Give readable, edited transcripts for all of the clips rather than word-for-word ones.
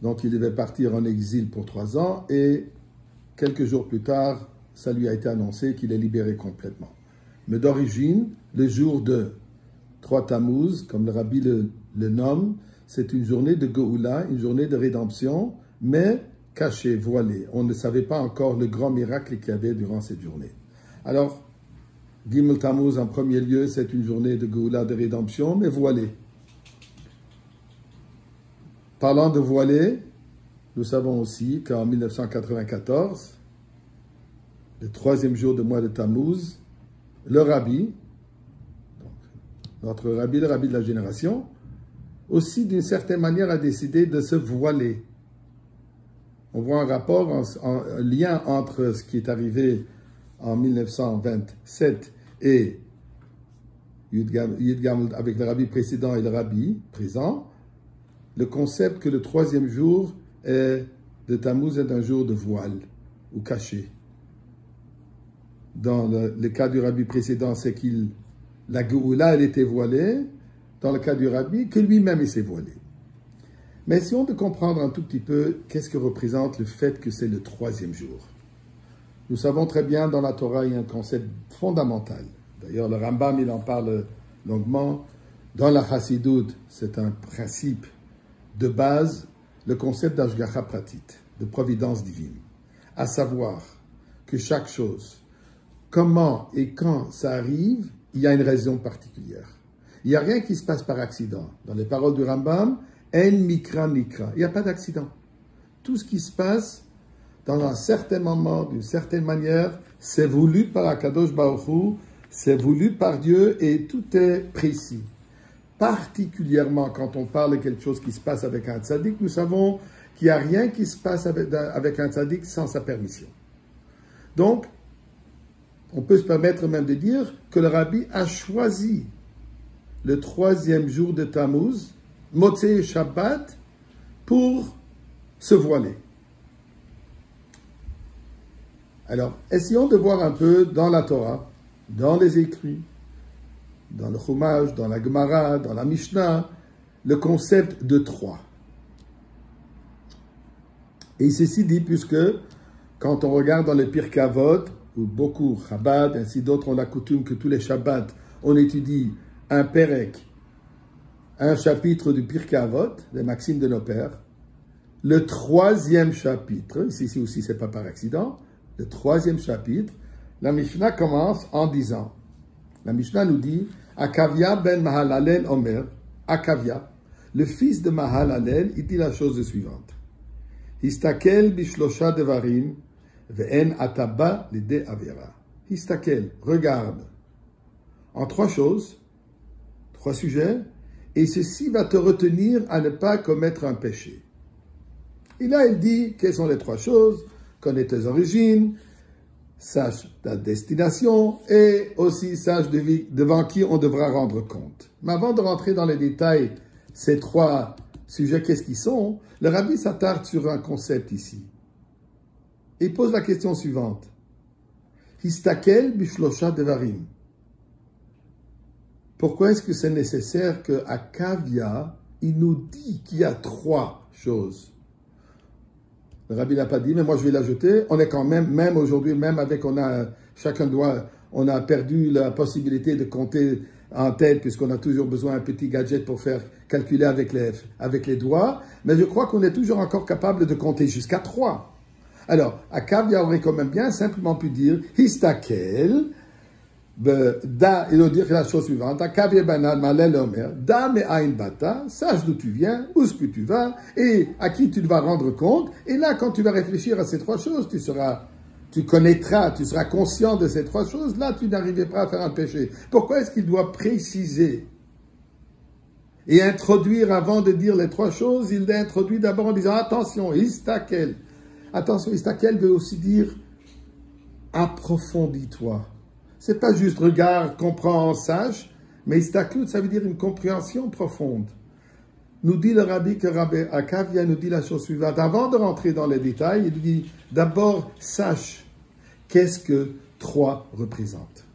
Donc il devait partir en exil pour 3 ans et quelques jours plus tard, ça lui a été annoncé qu'il est libéré complètement. Mais d'origine, le jour de 3 Tammuz, comme le rabbi le nomme, c'est une journée de Geoula, une journée de rédemption, mais cachée, voilée. On ne savait pas encore le grand miracle qu'il y avait durant cette journée. Alors, Gimel Tammuz, en premier lieu, c'est une journée de Geoula, de rédemption, mais voilée. Parlant de voilée, nous savons aussi qu'en 1994, le 3e jour du mois de Tammuz, le rabbi, notre rabbi, le rabbi de la génération, aussi d'une certaine manière a décidé de se voiler. On voit un rapport, un lien entre ce qui est arrivé en 1927 et Yud Gimel avec le rabbi précédent et le rabbi présent, le concept que le 3e jour de Tammuz est un jour de voile ou caché. Dans le cas du rabbi précédent, c'est la Géoula, elle était voilée. Dans le cas du rabbi, que lui-même il s'est voilé. Mais essayons de comprendre un tout petit peu qu'est-ce que représente le fait que c'est le 3e jour. Nous savons très bien dans la Torah, il y a un concept fondamental. D'ailleurs, le Rambam, il en parle longuement. Dans la Chassidout, c'est un principe de base, le concept d'Ashgacha Pratit, de providence divine. À savoir que chaque chose, comment et quand ça arrive, il y a une raison particulière. Il n'y a rien qui se passe par accident. Dans les paroles du Rambam, En mikra nikra. Il n'y a pas d'accident. Tout ce qui se passe dans un certain moment, d'une certaine manière, c'est voulu par Akadosh Baruch Hu, c'est voulu par Dieu et tout est précis. Particulièrement quand on parle de quelque chose qui se passe avec un tzaddik, nous savons qu'il n'y a rien qui se passe avec un tzaddik sans sa permission. Donc, on peut se permettre même de dire que le rabbi a choisi le 3e jour de Tammuz, Motzei Shabbat, pour se voiler. Alors, essayons de voir un peu dans la Torah, dans les écrits, dans le Chumash, dans la Gemara, dans la Mishnah, le concept de 3. Et ceci dit, puisque quand on regarde dans les Pirkei Avot, où beaucoup, Chabad, ainsi d'autres, ont la coutume que tous les Shabbats, on étudie un Perek, un chapitre du Pirkei Avot, les maximes de nos pères. Le 3e chapitre, ici aussi c'est pas par accident, le 3e chapitre, la Mishnah commence en disant, la Mishnah nous dit, Akavia ben Mahalalel Omer, Akavia, le fils de Mahalalel, il dit la chose suivante. Histakel bishlosha devarim, ve'en ataba lide avera. Histakel, regarde, en 3 choses, 3 sujets, et ceci va te retenir à ne pas commettre un péché. Et là, il dit, quelles sont les 3 choses? Connais tes origines, sache ta destination, et aussi sache devant qui on devra rendre compte. Mais avant de rentrer dans les détails, ces 3 sujets, qu'est-ce qu'ils sont? Le rabbi s'attarde sur un concept ici. Il pose la question suivante. Histakel bishlosha devarim. Pourquoi est-ce que c'est nécessaire qu'à Kavia, il nous dit qu'il y a 3 choses? Le rabbi n'a pas dit, mais moi je vais l'ajouter. On est quand même aujourd'hui, même avec, on a perdu la possibilité de compter en tête, puisqu'on a toujours besoin d'un petit gadget pour faire calculer avec les doigts. Mais je crois qu'on est toujours encore capable de compter jusqu'à 3. Alors, à Kavia aurait quand même bien simplement pu dire, Histakel, il veut dire la chose suivante, sache d'où tu viens, où est-ce que tu vas, et à qui tu vas rendre compte. Et là, quand tu vas réfléchir à ces 3 choses, tu connaîtras, tu seras conscient de ces 3 choses. Là, tu n'arriveras pas à faire un péché. Pourquoi est-ce qu'il doit préciser et introduire avant de dire les 3 choses? Il introduit d'abord en disant, attention, Histakel. Attention, Histakel veut aussi dire, approfondis-toi. C'est pas juste regarde, comprends, sache, mais istaklut, ça veut dire une compréhension profonde. Nous dit le rabbi que Rabbi Akavia nous dit la chose suivante. Avant de rentrer dans les détails, il dit d'abord sache qu'est-ce que 3 représente.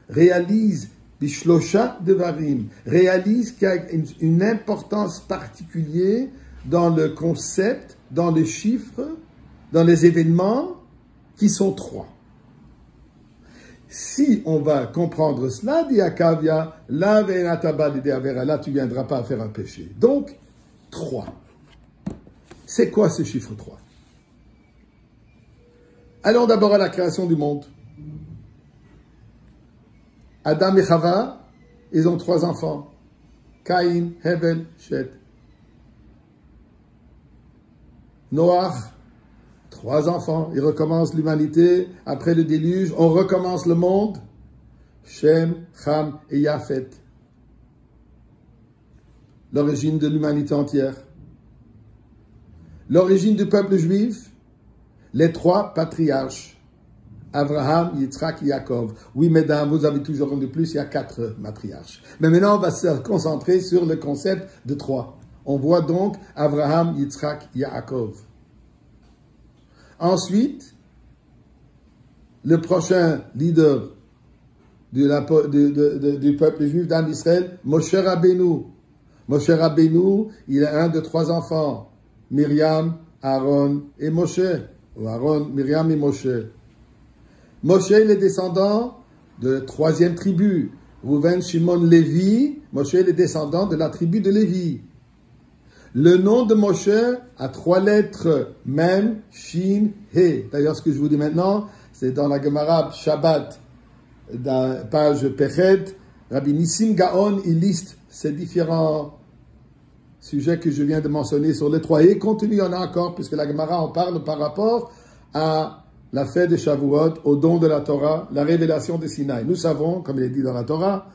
Réalise bishlosha devarim. Réalise qu'il y a une importance particulière dans le concept, dans les chiffres, dans les événements qui sont 3. Si on va comprendre cela, dit Akavia, là tu ne viendras pas à faire un péché. Donc, 3. C'est quoi ce chiffre 3? Allons d'abord à la création du monde. Adam et Chava, ils ont 3 enfants. Caïn, Hevel, Shet. Noach, 3 enfants. Ils recommencent l'humanité. Après le déluge, on recommence le monde. Shem, Ham et Yafet. L'origine de l'humanité entière. L'origine du peuple juif. Les 3 patriarches. Abraham, Yitzhak, Yaakov. Oui, mesdames, vous avez toujours un de plus, il y a 4 matriarches. Mais maintenant, on va se concentrer sur le concept de 3. On voit donc Abraham, Yitzhak, Yaakov. Ensuite, le prochain leader du peuple juif d'Am Israël, Moshe Rabbeinu. Moshe Rabbeinu, il a un de 3 enfants, Myriam, Aaron et Moshe. Ou Aaron, Myriam et Moshe. Moshe, il est descendant de la 3e tribu. Reuven, Shimon, Lévi. Moshe, il est descendant de la tribu de Lévi. Le nom de Moshe a 3 lettres. Mem, Shin, He. D'ailleurs, ce que je vous dis maintenant, c'est dans la Gemara Shabbat, dans la page Pechet. Rabbi Nissim Gaon, il liste ces différents sujets que je viens de mentionner sur les 3. Et compte tenu, il y en a encore, puisque la Gemara en parle par rapport à la fête de Shavuot, au don de la Torah, la révélation de Sinaï. Nous savons, comme il est dit dans la Torah,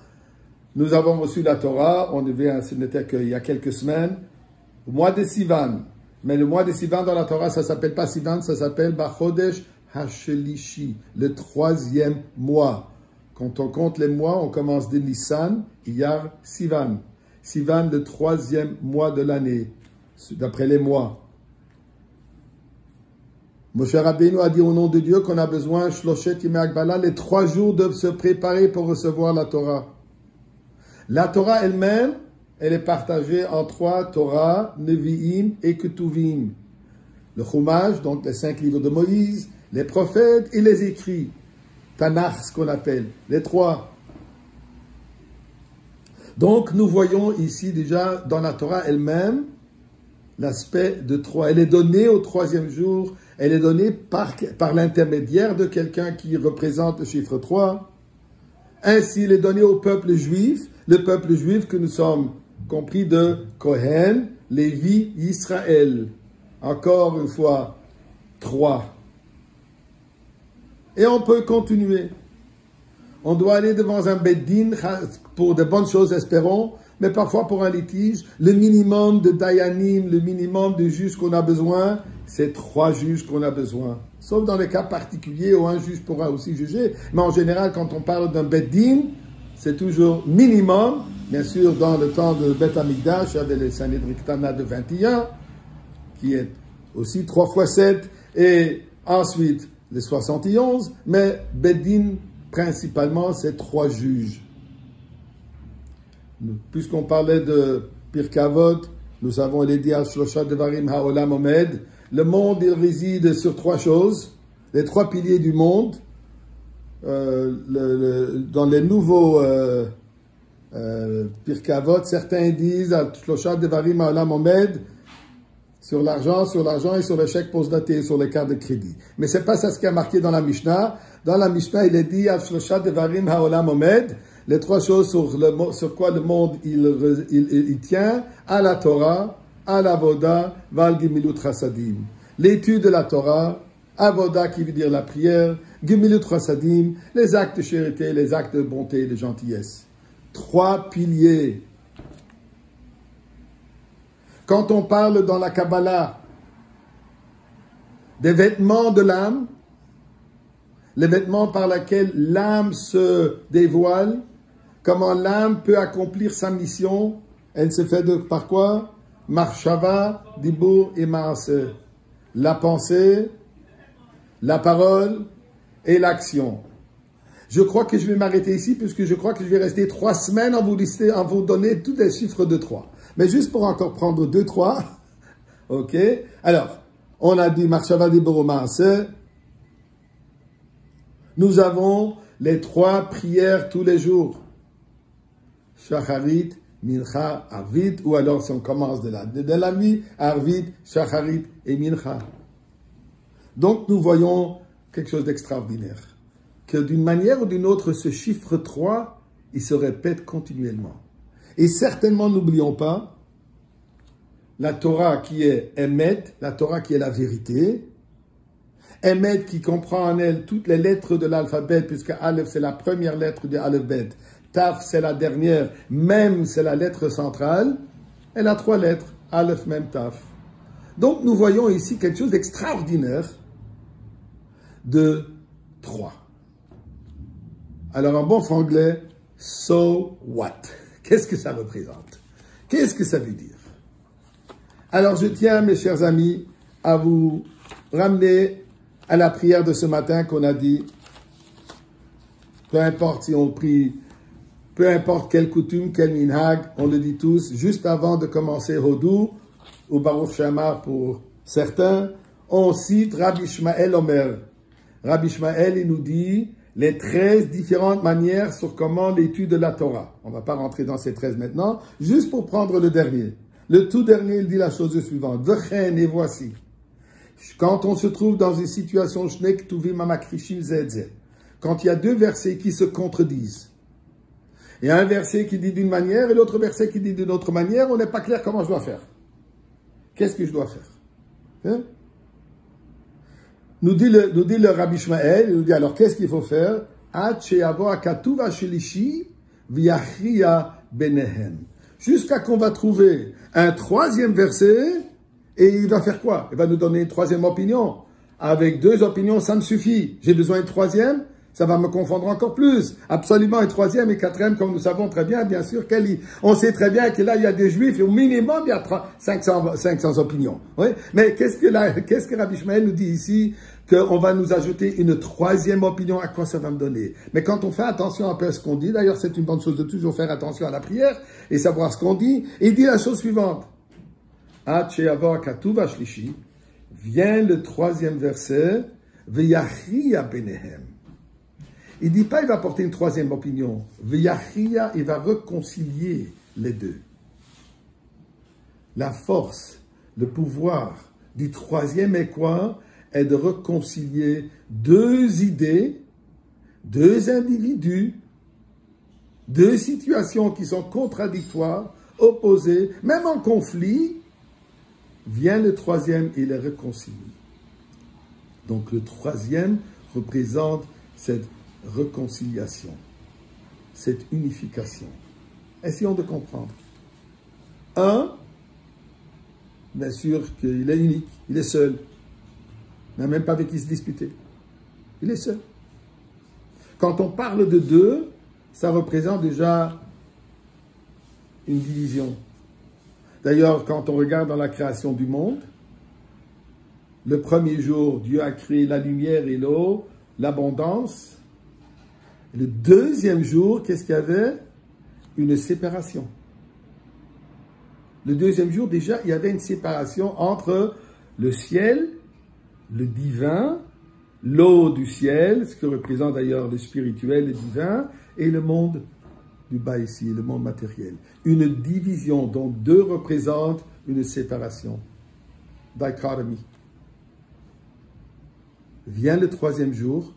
nous avons reçu la Torah, ce n'était qu'il y a quelques semaines, au mois de Sivan. Mais le mois de Sivan dans la Torah, ça ne s'appelle pas Sivan, ça s'appelle Bachodesh Hashelishi, le 3e mois. Quand on compte les mois, on commence de Nissan, Iyar, Sivan. Sivan, le 3e mois de l'année, d'après les mois. Moshe Rabbeinu a dit au nom de Dieu qu'on a besoin, Shloshet Yimei Hagbala, les 3 jours de se préparer pour recevoir la Torah. La Torah elle-même, elle est partagée en 3 Torah, Nevi'im et Ketuvim. Le Chumash, donc les 5 livres de Moïse, les prophètes et les écrits. Tanakh, ce qu'on appelle, les 3. Donc nous voyons ici déjà dans la Torah elle-même l'aspect de 3. Elle est donnée au 3e jour. Elle est donnée par l'intermédiaire de quelqu'un qui représente le chiffre 3. Ainsi, elle est donnée au peuple juif, le peuple juif que nous sommes compris de Kohen, Lévi, Israël. Encore une fois, 3. Et on peut continuer. On doit aller devant un beddin pour de bonnes choses, espérons, mais parfois pour un litige, le minimum de dayanim, le minimum de juges qu'on a besoin, c'est 3 juges qu'on a besoin. Sauf dans les cas particuliers où un juge pourra aussi juger. Mais en général, quand on parle d'un beddin, c'est toujours minimum. Bien sûr, dans le temps de Beth Amikdash, il y avait le Sanhedrin Ktana de 21, qui est aussi 3 fois 7, et ensuite les 71, mais beddin, principalement, c'est 3 juges. Puisqu'on parlait de Pirkei Avot, nous savons les dit Shlosha Devarim Ha'olam Omed. Le monde, il réside sur 3 choses, les 3 piliers du monde. Dans les nouveaux Pirkei Avot, certains disent Shlosha Devarim Ha'olam Omed sur l'argent et sur le chèque postdaté, sur les cartes de crédit. Mais c'est pas ça ce qui a marqué dans la Mishnah. Dans la Mishnah, il est dit Shlosha Devarim Ha'olam Omed. Les 3 choses sur quoi le monde il tient, à la Torah, à l'Avoda, Val Gemilut Chasadim. L'étude de la Torah, Avoda qui veut dire la prière, Gemilut Chasadim, les actes de charité, les actes de bonté et de gentillesse. 3 piliers. Quand on parle dans la Kabbalah des vêtements de l'âme, les vêtements par lesquels l'âme se dévoile, comment l'âme peut accomplir sa mission, elle se fait par quoi? Marshava, Dibur et Maaseh. La pensée, la parole et l'action. Je crois que je vais m'arrêter ici, puisque je crois que je vais rester 3 semaines en vous donner tous les chiffres de 3. Mais juste pour encore prendre 2, 3, Ok? Alors, on a dit Marshava di Boromance. Nous avons les 3 prières tous les jours. Shacharit, Mincha, Arvit, ou alors si on commence de la nuit, Arvit, Shacharit et Mincha. Donc nous voyons quelque chose d'extraordinaire. Que d'une manière ou d'une autre, ce chiffre 3, il se répète continuellement. Et certainement, n'oublions pas, la Torah qui est Emet, la Torah qui est la vérité, Emet qui comprend en elle toutes les lettres de l'alphabet, puisque Aleph c'est la première lettre de Aleph-Bet, Taf c'est la dernière, Mem c'est la lettre centrale, elle a 3 lettres, Aleph, Mem, Taf. Donc nous voyons ici quelque chose d'extraordinaire de 3. Alors en bon franglais, so what? Qu'est-ce que ça représente? Qu'est-ce que ça veut dire? Alors je tiens, mes chers amis, à vous ramener à la prière de ce matin qu'on a dit, peu importe si on prie, peu importe quelle coutume, quel minhag, on le dit tous, juste avant de commencer Hodou, ou Baruch Shamar pour certains, on cite Rabbi Ishmael Omer. Rabbi Ishmael, il nous dit les 13 différentes manières sur comment l'étude de la Torah. On ne va pas rentrer dans ces 13 maintenant, juste pour prendre le dernier. Le tout dernier, il dit la chose suivante. Vechen, et voici. Quand on se trouve dans une situation, quand il y a 2 versets qui se contredisent, il y a un verset qui dit d'une manière et l'autre verset qui dit d'une autre manière, on n'est pas clair comment je dois faire. Qu'est-ce que je dois faire? Hein? Nous dit le Rabbi Ishmael, il nous dit alors qu'est-ce qu'il faut faire? Jusqu'à qu'on va trouver un 3e verset, et il va faire quoi? Il va nous donner une 3e opinion. Avec 2 opinions, ça me suffit. J'ai besoin d'une 3e, ça va me confondre encore plus. Absolument, une 3e et 4e, comme nous savons très bien, bien sûr, on sait très bien que là, il y a des juifs, et au minimum, il y a 500 opinions. Oui? Mais qu'est-ce que Rabbi Ishmael nous dit ici? Qu'on va nous ajouter une 3e opinion, à quoi ça va me donner. Mais quand on fait attention un peu à ce qu'on dit, d'ailleurs, c'est une bonne chose de toujours faire attention à la prière, et savoir ce qu'on dit, il dit la chose suivante. Vient le 3e verset, Veyachria benehem. Il dit pas il va porter une 3e opinion. Veyachria, il va réconcilier les 2. La force, le pouvoir du 3e est quoi? Est de réconcilier 2 idées, 2 individus, 2 situations qui sont contradictoires, opposées, même en conflit. Vient le 3e et les réconcilie. Donc le 3e représente cette réconciliation, cette unification. Essayons de comprendre. 1, bien sûr qu'il est unique, il est seul. Il n'a même pas avec qui se disputer. Il est seul. Quand on parle de 2, ça représente déjà une division. D'ailleurs, quand on regarde dans la création du monde, le premier jour, Dieu a créé la lumière et l'eau, l'abondance. Le 2e jour, qu'est-ce qu'il y avait? Une séparation. Le 2e jour, déjà, il y avait une séparation entre le ciel, le divin, l'eau du ciel, ce que représente d'ailleurs le spirituel, le divin, et le monde du bas ici, le monde matériel. Une division, dont 2 représentent une séparation. Dichotomy. Vient le 3e jour.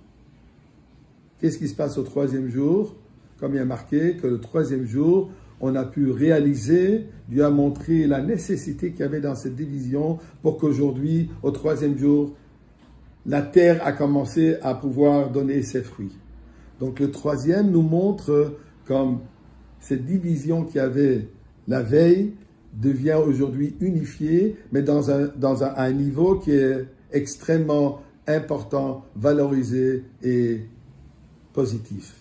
Qu'est-ce qui se passe au 3e jour? Comme il y a marqué que le 3e jour, on a pu réaliser, Dieu a montré la nécessité qu'il y avait dans cette division pour qu'aujourd'hui, au 3e jour, la terre a commencé à pouvoir donner ses fruits. Donc le 3e nous montre comme cette division qu'il y avait la veille devient aujourd'hui unifiée, mais dans un niveau qui est extrêmement important, valorisé et positif.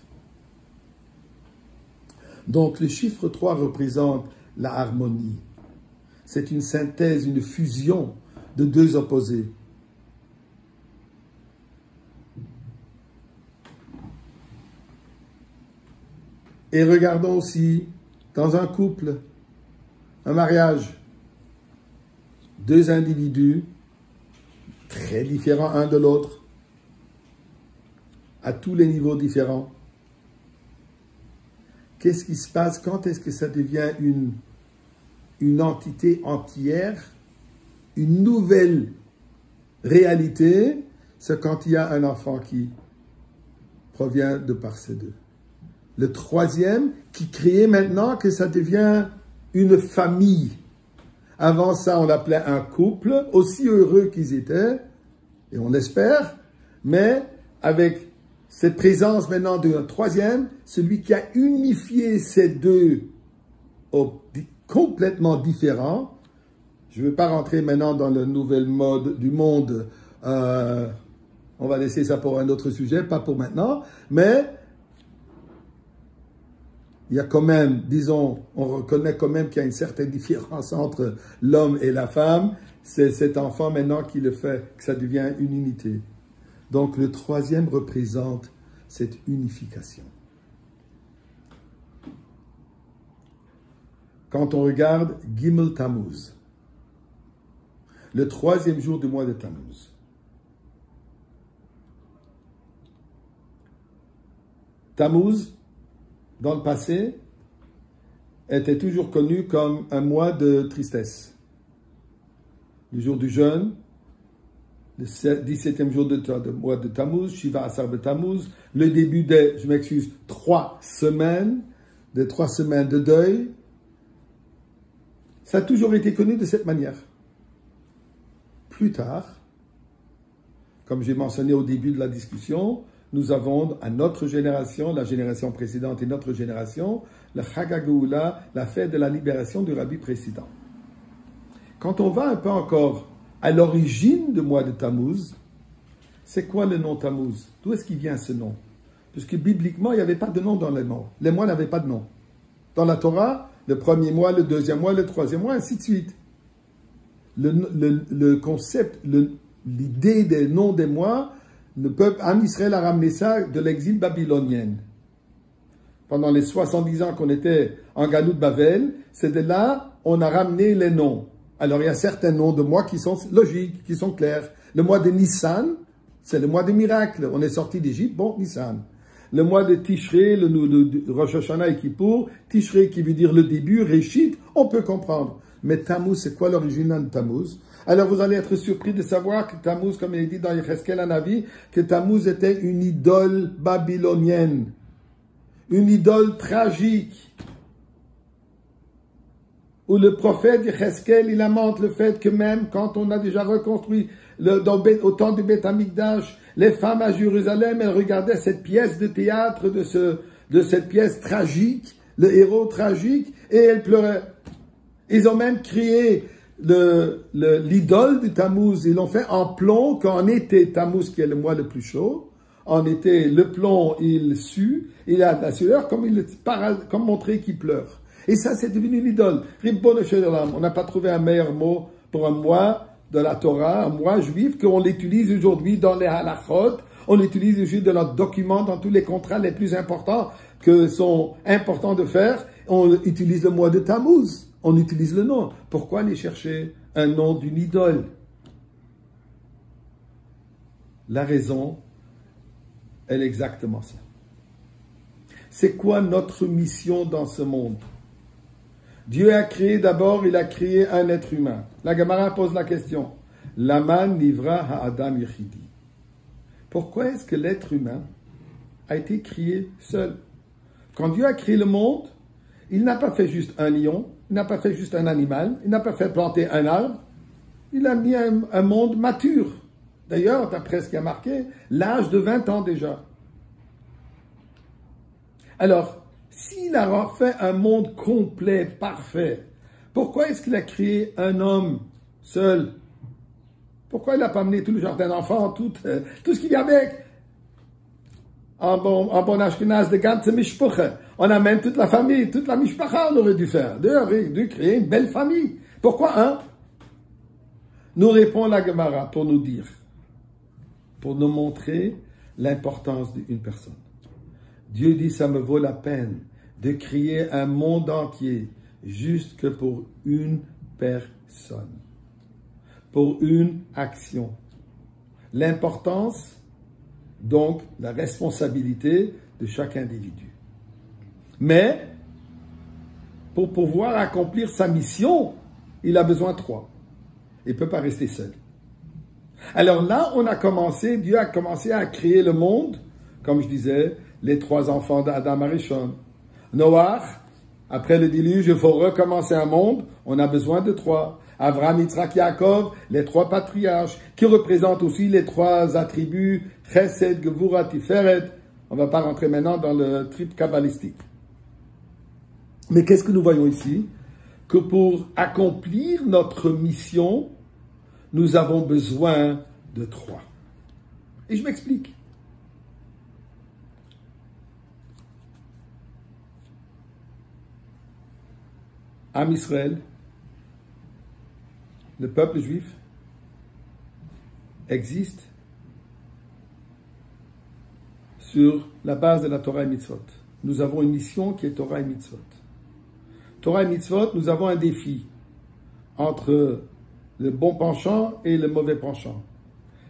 Donc le chiffre 3 représente la harmonie. C'est une synthèse, une fusion de 2 opposés. Et regardons aussi, dans un couple, un mariage, deux individus très différents un de l'autre, à tous les niveaux différents. Qu'est-ce qui se passe? Quand est-ce que ça devient une entité entière, une nouvelle réalité? C'est quand il y a un enfant qui provient de par ces deux. Le troisième qui crée maintenant que ça devient une famille. Avant ça, on l'appelait un couple, aussi heureux qu'ils étaient, et on l'espère, mais avec cette présence maintenant d'un troisième, celui qui a unifié ces deux complètement différents. Je ne veux pas rentrer maintenant dans le nouvel mode du monde, on va laisser ça pour un autre sujet, pas pour maintenant, mais il y a quand même, disons, on reconnaît quand même qu'il y a une certaine différence entre l'homme et la femme. C'est cet enfant maintenant qui le fait, que ça devient une unité. Donc le troisième représente cette unification. Quand on regarde Gimel Tammuz, le troisième jour du mois de Tammuz, Tammuz, dans le passé, était toujours connu comme un mois de tristesse. Le jour du jeûne, le 17e jour du mois de Tammuz, Shiva Asar de Tammuz, le début des, je m'excuse, 3 semaines, des 3 semaines de deuil. Ça a toujours été connu de cette manière. Plus tard, comme j'ai mentionné au début de la discussion, nous avons à notre génération, la génération précédente et notre génération, le Chag HaGeula, la fête de la libération du Rabbi précédent. Quand on va un peu encore à l'origine du mois de Tammuz, c'est quoi le nom Tammuz? D'où est-ce qu'il vient ce nom? Parce que bibliquement, il n'y avait pas de nom dans les mots. Les mois n'avaient pas de nom. Dans la Torah, le premier mois, le deuxième mois, le troisième mois, ainsi de suite. Le concept, l'idée des noms des mois, le peuple Am Israël a ramené ça de l'exil babylonien. Pendant les 70 ans qu'on était en Galout Bavel, c'est de là on a ramené les noms. Alors il y a certains noms de mois qui sont logiques, qui sont clairs. Le mois de Nissan, c'est le mois des miracles. On est sorti d'Égypte, bon, Nissan. Le mois de Tishrei, le Rosh Hashanah et Kippour, Tishrei qui veut dire le début, Réchit, on peut comprendre. Mais Tammuz, c'est quoi l'origine de Tammuz? Alors vous allez être surpris de savoir que Tammuz, comme il est dit dans Yecheskel Hanavi, que Tammuz était une idole babylonienne. Une idole tragique. Où le prophète Yecheskel, il lamente le fait que même quand on a déjà reconstruit au temps du Beth Amikdash, les femmes à Jérusalem, elles regardaient cette pièce de théâtre de cette pièce tragique, le héros tragique, et elles pleuraient. Ils ont même créé l'idole de Tammuz, ils l'ont fait en plomb, qu'en été, Tammuz qui est le mois le plus chaud, en été, le plomb, il sue, il a de la sueur, comme montrer qu'il pleure. Et ça, c'est devenu une idole. Ribbon Shalom, on n'a pas trouvé un meilleur mot pour un mois de la Torah, un mois juif, qu'on l'utilise aujourd'hui dans les halachot, on l'utilise aujourd'hui dans notre document, dans tous les contrats les plus importants que sont importants de faire, on utilise le mois de Tammuz. On utilise le nom. Pourquoi aller chercher un nom d'une idole? La raison, elle est exactement ça. C'est quoi notre mission dans ce monde? Dieu a créé d'abord, il a créé un être humain. La Gemara pose la question. Laman nivra ha'adam yechidi. Pourquoi est-ce que l'être humain a été créé seul? Quand Dieu a créé le monde, il n'a pas fait juste un lion, il n'a pas fait juste un animal, il n'a pas fait planter un arbre, il a mis un monde mature. D'ailleurs, d'après ce qui a marqué, l'âge de 20 ans déjà. Alors, s'il a fait un monde complet, parfait, pourquoi est-ce qu'il a créé un homme seul? Pourquoi il n'a pas amené tout le jardin d'enfants, tout ce qu'il y a avec? En bon ashkenaz de ganze mishpuche. On amène toute la famille, toute la mishpacha, on aurait dû faire. On aurait dû créer une belle famille. Pourquoi un? Nous répond la Gemara pour nous dire, pour nous montrer l'importance d'une personne. Dieu dit, ça me vaut la peine de créer un monde entier juste que pour une personne. pour une action. L'importance, donc, la responsabilité de chaque individu. Mais, pour pouvoir accomplir sa mission, il a besoin de 3. Il ne peut pas rester seul. Alors là, Dieu a commencé à créer le monde, comme je disais, les 3 enfants d'Adam Arishon. Noach, après le déluge, il faut recommencer un monde, on a besoin de 3. Avraham, Yitzhak, Yaakov, les 3 patriarches, qui représentent aussi les 3 attributs, Chesed, Gevura, Tiferet. On ne va pas rentrer maintenant dans le trip kabbalistique. Mais qu'est-ce que nous voyons ici? Que pour accomplir notre mission, nous avons besoin de 3. Et je m'explique. Am Israël, le peuple juif, existe sur la base de la Torah et Mitzvot. Nous avons une mission qui est Torah et Mitzvot. Torah et Mitzvot, nous avons un défi entre le bon penchant et le mauvais penchant.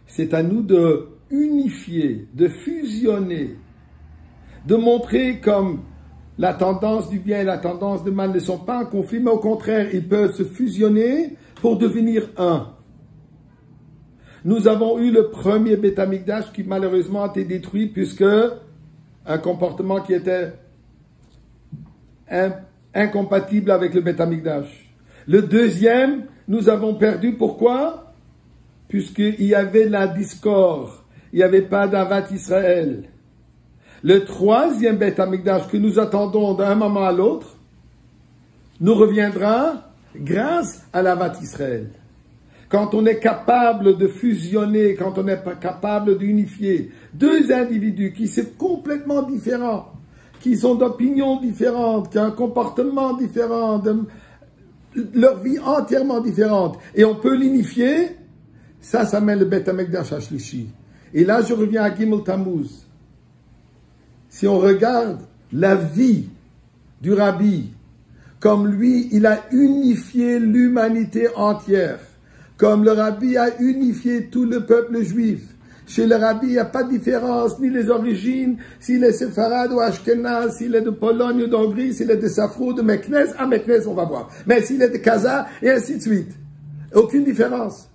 C'est à nous de unifier, de fusionner, de montrer comme la tendance du bien et la tendance du mal ne sont pas en conflit, mais au contraire, ils peuvent se fusionner pour devenir un. Nous avons eu le premier Beth Amikdash qui malheureusement a été détruit puisque un comportement qui était incompatible avec le Beth Amikdash. Le deuxième, nous avons perdu. Pourquoi? Puisqu'il y avait la discorde. Il n'y avait pas d'Avat Israël. Le troisième Beth Amikdash que nous attendons d'un moment à l'autre nous reviendra grâce à l'Avat Israël. Quand on est capable de fusionner, quand on est capable d'unifier 2 individus qui sont complètement différents, qui sont d'opinions différentes, qui ont un comportement différent, leur vie entièrement différente, et on peut l'unifier, ça mène le Beth Amikdash Hashlishi. Et là, je reviens à Gimel Tammuz. Si on regarde la vie du Rabbi, comme lui, il a unifié l'humanité entière, comme le Rabbi a unifié tout le peuple juif. Chez le Rabbi, il n'y a pas de différence, ni les origines, s'il est séfarade ou ashkenaz, s'il est de Pologne ou d'Hongrie, s'il est de Safrou, de Meknès, à Meknès, on va voir. Mais s'il est de Kaza, et ainsi de suite. Aucune différence.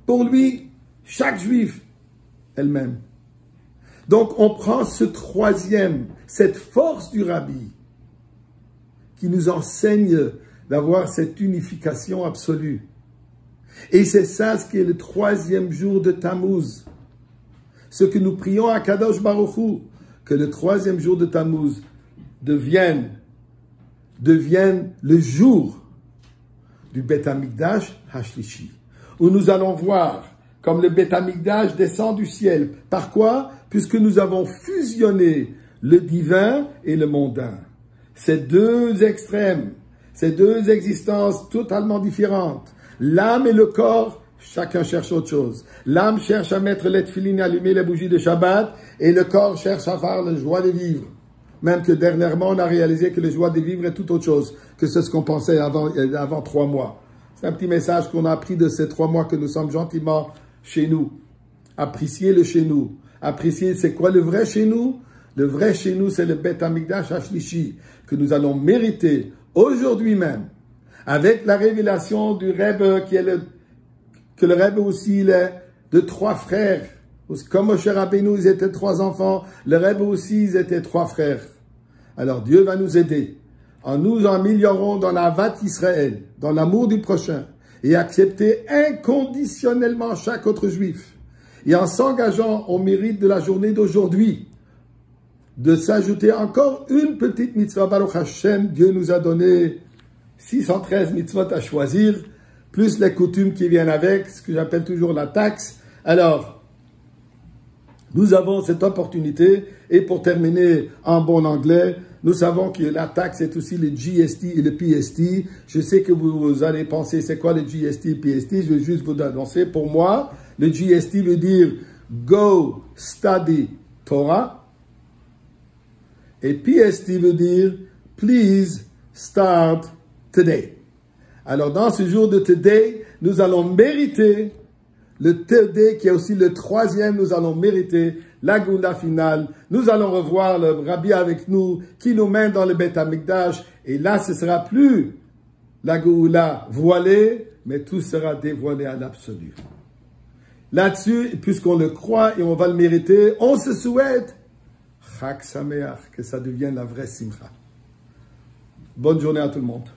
Pour lui, chaque juif est le même. Donc, on prend ce troisième, cette force du Rabbi, qui nous enseigne d'avoir cette unification absolue. Et c'est ça ce qui est le 3e jour de Tammuz. Ce que nous prions à Kadosh Baruch Hu, que le 3e jour de Tammuz devienne le jour du Beth Amikdash Hashlishi, où nous allons voir comme le Beth Amikdash descend du ciel. Par quoi? Puisque nous avons fusionné le divin et le mondain. Ces 2 extrêmes, ces 2 existences totalement différentes. L'âme et le corps, chacun cherche autre chose. L'âme cherche à mettre les tefilines et allumer les bougies de Shabbat, et le corps cherche à faire la joie de vivre. Même que dernièrement, on a réalisé que la joie de vivre est tout autre chose que ce qu'on pensait avant 3 mois. C'est un petit message qu'on a appris de ces 3 mois que nous sommes gentiment chez nous. Apprécier le chez nous. Apprécier, c'est quoi le vrai chez nous? Le vrai chez nous, c'est le Beth Amikdash Hashlishi, que nous allons mériter aujourd'hui même, avec la révélation du Rebbe, que le Rebbe aussi, il est de 3 frères. Comme Moshe Rabbeinu, ils étaient 3 enfants, le Rebbe aussi, ils étaient 3 frères. Alors Dieu va nous aider, en nous améliorant dans la Vat Israël, dans l'amour du prochain, et accepter inconditionnellement chaque autre juif, et en s'engageant au mérite de la journée d'aujourd'hui, de s'ajouter encore une petite mitzvah. Baruch Hashem, Dieu nous a donné 613 mitzvot à choisir, plus les coutumes qui viennent avec, ce que j'appelle toujours la taxe. Alors, nous avons cette opportunité, et pour terminer en bon anglais, nous savons que la taxe est aussi le GST et le PST. Je sais que vous allez penser, c'est quoi le GST et le PST? Je vais juste vous annoncer. Pour moi, le GST veut dire Go Study Torah. Et PST veut dire Please Start Today. Alors, dans ce jour de Today, nous allons mériter le TD qui est aussi le troisième, nous allons mériter la Géoula finale. Nous allons revoir le Rabbi avec nous qui nous mène dans le Beth Amikdash. Et là, ce sera plus la Géoula voilée, mais tout sera dévoilé à l'absolu. Là-dessus, puisqu'on le croit et on va le mériter, on se souhaite Chag Sameach, que ça devienne la vraie Simcha. Bonne journée à tout le monde.